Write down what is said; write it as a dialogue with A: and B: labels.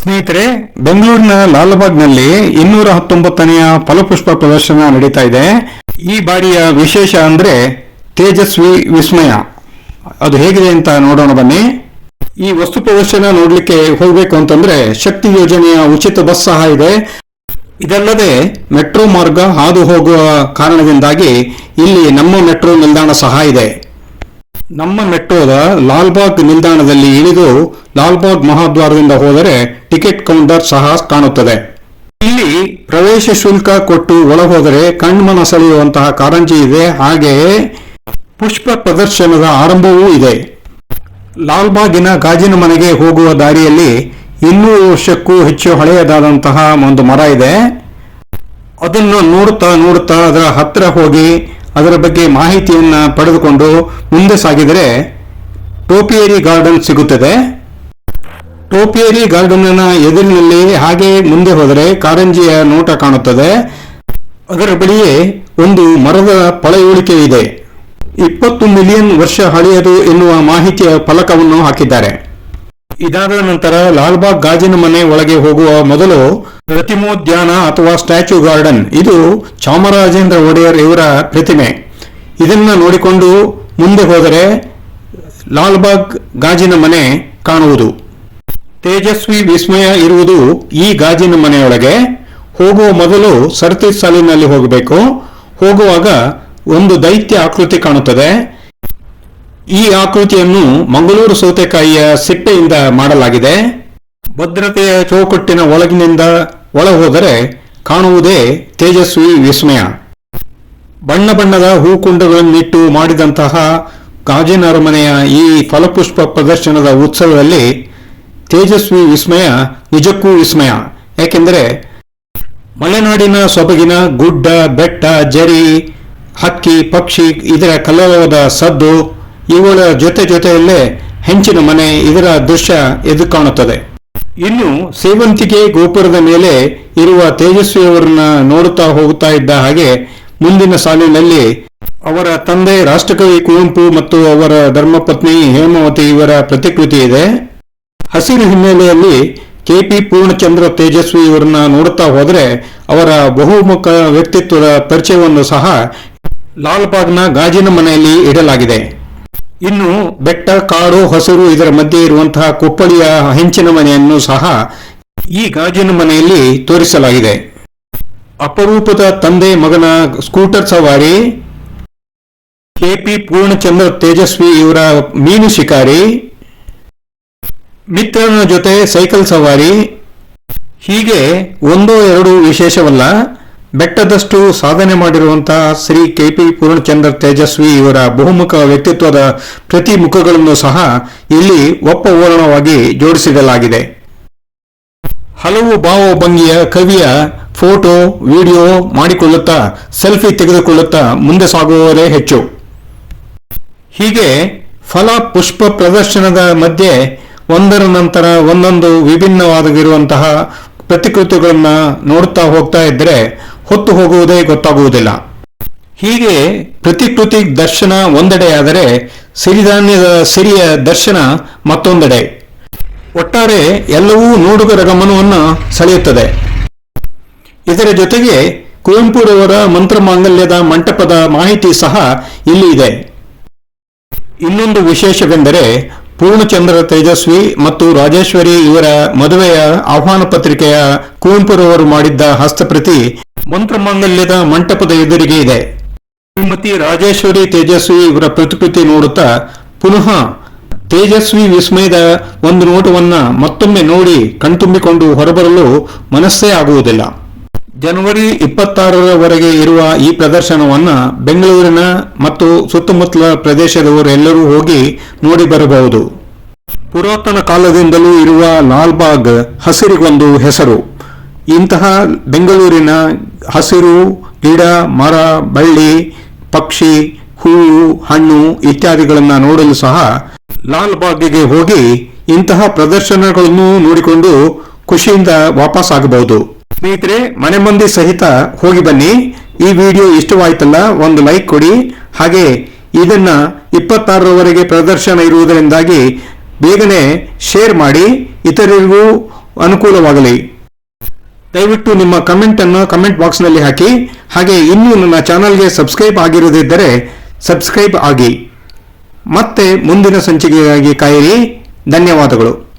A: ಸ್ನೇಹಿತರೆ, ಬೆಂಗಳೂರಿನ ಲಾಲ್ಬಾಗ್ನಲ್ಲಿ 219ನೆಯ ಫಲಪುಷ್ಪ ಪ್ರದರ್ಶನ ನಡೀತಾ ಇದೆ. ಈ ಬಾರಿಯ ವಿಶೇಷ ಅಂದ್ರೆ ತೇಜಸ್ವಿ ವಿಸ್ಮಯ. ಅದು ಹೇಗಿದೆ ಅಂತ ನೋಡೋಣ ಬನ್ನಿ. ಈ ವಸ್ತು ಪ್ರದರ್ಶನ ನೋಡ್ಲಿಕ್ಕೆ ಹೋಗ್ಬೇಕು ಅಂತಂದ್ರೆ ಶಕ್ತಿ ಯೋಜನೆಯ ಉಚಿತ ಬಸ್ ಸಹ ಇದೆ. ಇದಲ್ಲದೆ ಮೆಟ್ರೋ ಮಾರ್ಗ ಹಾದು ಹೋಗುವ ಕಾರಣದಿಂದಾಗಿ ಇಲ್ಲಿ ನಮ್ಮ ಮೆಟ್ರೋ ನಿಲ್ದಾಣ ಸಹ ಇದೆ. ನಮ್ಮ ಮೆಟ್ರೋದ ಲಾಲ್ಬಾಗ್ ನಿಲ್ದಾಣದಲ್ಲಿ ಇಳಿದು ಲಾಲ್ಬಾಗ್ ಮಹಾದ್ವಾರದಿಂದ ಹೋದರೆ ಟಿಕೆಟ್ ಕೌಂಟರ್ ಸಹ ಕಾಣುತ್ತದೆ. ಇಲ್ಲಿ ಪ್ರವೇಶ ಶುಲ್ಕ ಕೊಟ್ಟು ಒಳ ಹೋದರೆ ಕಣ್ಮನ ಸೆಳೆಯುವಂತಹ ಕಾರಂಜಿ ಇದೆ. ಹಾಗೆಯೇ ಪುಷ್ಪ ಪ್ರದರ್ಶನದ ಆರಂಭವೂ ಇದೆ. ಲಾಲ್ಬಾಗಿನ ಗಾಜಿನ ಮನೆಗೆ ಹೋಗುವ ದಾರಿಯಲ್ಲಿ 200 ವರ್ಷಕ್ಕೂ ಹೆಚ್ಚು ಹಳೆಯದಾದಂತಹ ಒಂದು ಮರ ಇದೆ. ಅದನ್ನು ನೋಡುತ್ತಾ ಅದರ ಹತ್ತಿರ ಹೋಗಿ ಅದರ ಬಗ್ಗೆ ಮಾಹಿತಿಯನ್ನ ಪಡೆದುಕೊಂಡು ಮುಂದೆ ಸಾಗಿದರೆ ಟೋಪಿಯರಿ ಗಾರ್ಡನ್ ಸಿಗುತ್ತದೆ. ಟೋಪಿಯರಿ ಗಾರ್ಡನ್ನ ಎದುರಿನಲ್ಲಿ ಹಾಗೆ ಮುಂದೆ ಹೋದರೆ ಕಾರಂಜಿಯ ನೋಟ ಕಾಣುತ್ತದೆ. ಅದರ ಬಳಿಯೇ ಒಂದು ಮರದ ಪಳೆಯುಳಿಕೆ ಇದೆ. 20 ಮಿಲಿಯನ್ ವರ್ಷ ಹಳೆಯದು ಎನ್ನುವ ಮಾಹಿತಿಯ ಫಲಕವನ್ನು ಹಾಕಿದ್ದಾರೆ. ಇದಾದ ನಂತರ ಲಾಲ್ಬಾಗ್ ಗಾಜಿನ ಮನೆ ಒಳಗೆ ಹೋಗುವ ಮೊದಲು ಪ್ರತಿಮೋದ್ಯಾನ ಅಥವಾ ಸ್ಟ್ಯಾಚ್ಯೂ ಗಾರ್ಡನ್, ಇದು ಚಾಮರಾಜೇಂದ್ರ ಒಡೆಯರ್ ಇವರ ಪ್ರತಿಮೆ. ಇದನ್ನ ನೋಡಿಕೊಂಡು ಮುಂದೆ ಹೋದರೆ ಲಾಲ್ಬಾಗ್ ಗಾಜಿನ ಮನೆ ಕಾಣುವುದು. ತೇಜಸ್ವಿ ವಿಸ್ಮಯ ಇರುವುದು ಈ ಗಾಜಿನ ಮನೆಯೊಳಗೆ. ಹೋಗುವ ಮೊದಲು ಸರತಿ ಸಾಲಿನಲ್ಲಿ ಹೋಗಬೇಕು. ಹೋಗುವಾಗ ಒಂದು ದೈತ್ಯ ಆಕೃತಿ ಕಾಣುತ್ತದೆ. ಈ ಆಕೃತಿಯನ್ನು ಮಂಗಳೂರು ಸೌತೆಕಾಯಿಯ ಸಿಪ್ಪೆಯಿಂದ ಮಾಡಲಾಗಿದೆ. ಭದ್ರತೆಯ ಚೌಕಟ್ಟಿನ ಒಳಗಿನಿಂದ ಒಳ ಹೋದರೆ ಕಾಣುವುದೇ ತೇಜಸ್ವಿ ವಿಸ್ಮಯ. ಬಣ್ಣ ಬಣ್ಣದ ಹೂಕುಂಡಗಳನ್ನಿಟ್ಟು ಮಾಡಿದಂತಹ ಗಾಜಿನ ಅರಮನೆಯ ಈ ಫಲಪುಷ್ಪ ಪ್ರದರ್ಶನದ ಉತ್ಸವದಲ್ಲಿ ತೇಜಸ್ವಿ ವಿಸ್ಮಯ ನಿಜಕ್ಕೂ ವಿಸ್ಮಯ. ಯಾಕೆಂದರೆ ಮಲೆನಾಡಿನ ಸೊಬಗಿನ ಗುಡ್ಡ, ಬೆಟ್ಟ, ಜರಿ, ಹಕ್ಕಿ, ಪಕ್ಷಿ, ಇದರ ಕಲರವದ ಸದ್ದು, ಇವುಗಳ ಜೊತೆಯಲ್ಲೇ ಹೆಂಚಿನ ಮನೆ, ಇದರ ದೃಶ್ಯ ಎದ್ದು ಕಾಣುತ್ತದೆ. ಇನ್ನು ಸೇವಂತಿಗೆ ಗೋಪುರದ ಮೇಲೆ ಇರುವ ತೇಜಸ್ವಿಯವರನ್ನ ನೋಡುತ್ತಾ ಹೋಗುತ್ತಾ ಇದ್ದ ಹಾಗೆ ಮುಂದಿನ ಸಾಲಿನಲ್ಲಿ ಅವರ ತಂದೆ ರಾಷ್ಟ್ರಕವಿ ಕುವೆಂಪು ಮತ್ತು ಅವರ ಧರ್ಮಪತ್ನಿ ಹೇಮಾವತಿ ಇವರ ಪ್ರತಿಕೃತಿ ಇದೆ. ಹಸಿರು ಹಿನ್ನೆಲೆಯಲ್ಲಿ ಕೆಪಿ ಪೂರ್ಣಚಂದ್ರ ತೇಜಸ್ವಿ ಇವರನ್ನ ನೋಡುತ್ತಾ ಹೋದರೆ ಅವರ ಬಹುಮುಖ ವ್ಯಕ್ತಿತ್ವದ ಪರಿಚಯವನ್ನು ಸಹ ಲಾಲ್ಬಾಗ್ನ ಗಾಜಿನ ಮನೆಯಲ್ಲಿ ಇಡಲಾಗಿದೆ. ಇನ್ನು ಬೆಟ್ಟ, ಕಾಡು, ಹಸಿರು ಇದರ ಮಧ್ಯೆ ಇರುವಂತಹ ಕುಪ್ಪಳಿಯ ಹೆಂಚಿನ ಮನೆಯನ್ನು ಸಹ ಈ ಗಾಜಿನ ಮನೆಯಲ್ಲಿ ತೋರಿಸಲಾಗಿದೆ. ಅಪರೂಪದ ತಂದೆ ಮಗನ ಸ್ಕೂಟರ್ ಸವಾರಿ, ಕೆಪಿ ಪೂರ್ಣಚಂದ್ರ ತೇಜಸ್ವಿ ಇವರ ಮೀನು ಶಿಕಾರಿ, ಮಿತ್ರನ ಜೊತೆ ಸೈಕಲ್ ಸವಾರಿ, ಹೀಗೆ ಒಂದೋ ಎರಡು ವಿಶೇಷವಲ್ಲ, ಬೆಟ್ಟದಷ್ಟು ಸಾಧನೆ ಮಾಡಿರುವಂತಹ ಶ್ರೀ ಕೆಪಿ ಪೂರ್ಣಚಂದ್ರ ತೇಜಸ್ವಿ ಇವರ ಬಹುಮುಖ ವ್ಯಕ್ತಿತ್ವದ ಪ್ರತಿ ಮುಖಗಳನ್ನು ಸಹ ಇಲ್ಲಿ ಒಪ್ಪವರಣವಾಗಿ ಜೋಡಿಸಿಡಲಾಗಿದೆ. ಹಲವು ಭಾವಭಂಗಿಯ ಕವಿಯ ಫೋಟೋ, ವಿಡಿಯೋ ಮಾಡಿಕೊಳ್ಳುತ್ತಾ ಸೆಲ್ಫಿ ತೆಗೆದುಕೊಳ್ಳುತ್ತಾ ಮುಂದೆ ಸಾಗುವವರೇ ಹೆಚ್ಚು. ಹೀಗೆ ಫಲ ಪುಷ್ಪ ಪ್ರದರ್ಶನದ ಮಧ್ಯೆ ಒಂದರ ನಂತರ ಒಂದೊಂದು ವಿಭಿನ್ನವಾಗಿರುವಂತಹ ಪ್ರತಿಕೃತಿಗಳನ್ನ ನೋಡುತ್ತಾ ಹೋಗ್ತಾ ಇದ್ದರೆ ಹೊತ್ತು ಹೋಗುವುದೇ ಗೊತ್ತಾಗುವುದಿಲ್ಲ. ಹೀಗೆ ಪ್ರತಿಕೃತಿ ದರ್ಶನ ಒಂದೆಡೆಯಾದರೆ ಸಿರಿಧಾನ್ಯದ ಸಿರಿಯ ದರ್ಶನ ಮತ್ತೊಂದೆಡೆ. ಒಟ್ಟಾರೆ ಎಲ್ಲವೂ ನೋಡುಗರ ಗಮನವನ್ನು ಸೆಳೆಯುತ್ತದೆ. ಇದರ ಜೊತೆಗೆ ಕುವೆಂಪುರವರ ಮಂತ್ರಮಾಂಗಲ್ಯದ ಮಂಟಪದ ಮಾಹಿತಿ ಸಹ ಇಲ್ಲಿ ಇದೆ. ಇನ್ನೊಂದು ವಿಶೇಷವೆಂದರೆ ಪೂರ್ಣಚಂದ್ರ ತೇಜಸ್ವಿ ಮತ್ತು ರಾಜೇಶ್ವರಿ ಇವರ ಮದುವೆಯ ಆಹ್ವಾನ ಪತ್ರಿಕೆಯ ಕುವೆಂಪುರವರು ಮಾಡಿದ್ದ ಹಸ್ತಪ್ರತಿ ಮಂತ್ರಮಾಂಗಲ್ಯದ ಮಂಟಪದ ಎದುರಿಗೆ ಇದೆ. ಶ್ರೀಮತಿ ರಾಜೇಶ್ವರಿ ತೇಜಸ್ವಿ ಇವರ ಪ್ರತಿಕೃತಿ ನೋಡುತ್ತಾ ಪುನಃ ತೇಜಸ್ವಿ ವಿಸ್ಮಯದ ಒಂದು ನೋಟವನ್ನ ಮತ್ತೊಮ್ಮೆ ನೋಡಿ ಕಣ್ತುಂಬಿಕೊಂಡು ಹೊರಬರಲು ಮನಸ್ಸೇ ಆಗುವುದಿಲ್ಲ. ಜನವರಿ 26ರವರೆಗೆ ಇರುವ ಈ ಪ್ರದರ್ಶನವನ್ನ ಬೆಂಗಳೂರಿನ ಮತ್ತು ಸುತ್ತಮುತ್ತಲ ಪ್ರದೇಶದವರೆಲ್ಲರೂ ಹೋಗಿ ನೋಡಿ ಬರಬಹುದು. ಪುರಾತನ ಕಾಲದಿಂದಲೂ ಇರುವ ಲಾಲ್ಬಾಗ್ ಹಸಿರಿಗೊಂದು ಹೆಸರು. ಇಂತಹ ಬೆಂಗಳೂರಿನ ಹಸಿರು, ಗಿಡ, ಮರ, ಬಳ್ಳಿ, ಪಕ್ಷಿ, ಹೂವು, ಹಣ್ಣು ಇತ್ಯಾದಿಗಳನ್ನ ನೋಡಲು ಸಹ ಲಾಲ್ಬಾಗ್ಗೆ ಹೋಗಿ ಇಂತಹ ಪ್ರದರ್ಶನಗಳನ್ನು ನೋಡಿಕೊಂಡು ಖುಷಿಯಿಂದ ವಾಪಸ್ ಆಗಬಹುದು. ಸ್ನೇಹಿತರೆ, ಮನೆ ಮಂದಿ ಸಹಿತ ಹೋಗಿ ಬನ್ನಿ. ಈ ವಿಡಿಯೋ ಇಷ್ಟವಾಯ್ತಲ್ಲ, ಒಂದು ಲೈಕ್ ಕೊಡಿ. ಹಾಗೆ ಇದನ್ನ 26ರವರೆಗೆ ಪ್ರದರ್ಶನ ಇರುವುದರಿಂದಾಗಿ ಬೇಗನೆ ಶೇರ್ ಮಾಡಿ, ಇತರರಿಗೂ ಅನುಕೂಲವಾಗಲಿ. ದಯವಿಟ್ಟು ನಿಮ್ಮ ಕಮೆಂಟನ್ನು ಕಮೆಂಟ್ ಬಾಕ್ಸ್ನಲ್ಲಿ ಹಾಕಿ. ಹಾಗೆ ಇನ್ನೂ ನನ್ನ ಚಾನಲ್ಗೆ ಸಬ್ಸ್ಕ್ರೈಬ್ ಆಗಿರದಿದ್ದರೆ ಸಬ್ಸ್ಕ್ರೈಬ್ ಆಗಿ. ಮತ್ತೆ ಮುಂದಿನ ಸಂಚಿಕೆಗಾಗಿ ಕಾಯಿರಿ. ಧನ್ಯವಾದಗಳು.